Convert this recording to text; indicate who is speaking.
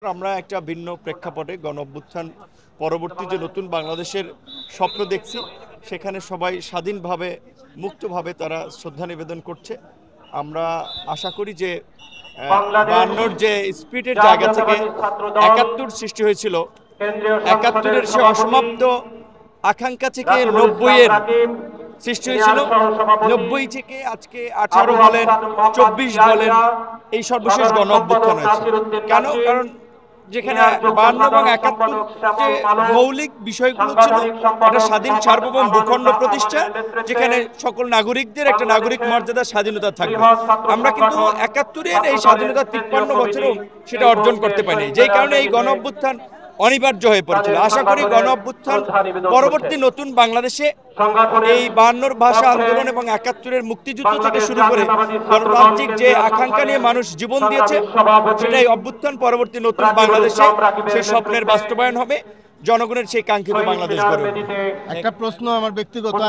Speaker 1: আমরা একটা ভিন্ন প্রেক্ষাপটে গণঅভ্যুত্থান পরবর্তী যে নতুন বাংলাদেশের স্বপ্ন দেখছি, সেখানে সবাই স্বাধীনভাবে মুক্তভাবে তারা শ্রদ্ধা নিবেদন করছে। আমরা আশা করি যে ৫২-র যে স্পিরিটের জায়গা থেকে ৭১ সৃষ্টি হয়েছিল, ৭১-এর সে অসমাপ্ত আকাঙ্ক্ষা থেকে ৯০-এর সৃষ্টি হয়েছিল। ৯০ থেকে আজকে ১৮ বলেন, ২৪ বলেন, এই সর্বশেষ গণঅভ্যুত্থান হয়েছে। কেন? কারণ যেখানে ৫২ এবং ৭১ যে মৌলিক বিষয়গুলো ছিল, একটা স্বাধীন সার্বভৌম ভূখণ্ড প্রতিষ্ঠা, যেখানে সকল নাগরিকদের একটা নাগরিক মর্যাদা স্বাধীনতা থাকবে। আমরা কিন্তু ৭১-এর এই স্বাধীনতা ৫৩ বছরেও সেটা অর্জন করতে পারিনি, যেই কারণে এই গণঅভ্যুত্থান অনিবার্য হয়ে পড়েছিল। আশা করি গণঅভ্যুত্থান পরবর্তী নতুন বাংলাদেশে এই ৫২-র ভাষা আন্দোলন এবং ৭১-এর মুক্তিযুদ্ধ থেকে শুরু করে গণতান্ত্রিক যে আকাঙ্ক্ষা নিয়ে মানুষ জীবন দিয়েছে, সেটাই অভ্যুত্থান পরবর্তী নতুন বাংলাদেশে সেই স্বপ্নের বাস্তবায়ন হবে, জনগণের সেই কাঙ্ক্ষিত বাংলাদেশ গড়ে উঠবে।
Speaker 2: একটা প্রশ্ন আমার ব্যক্তিগত,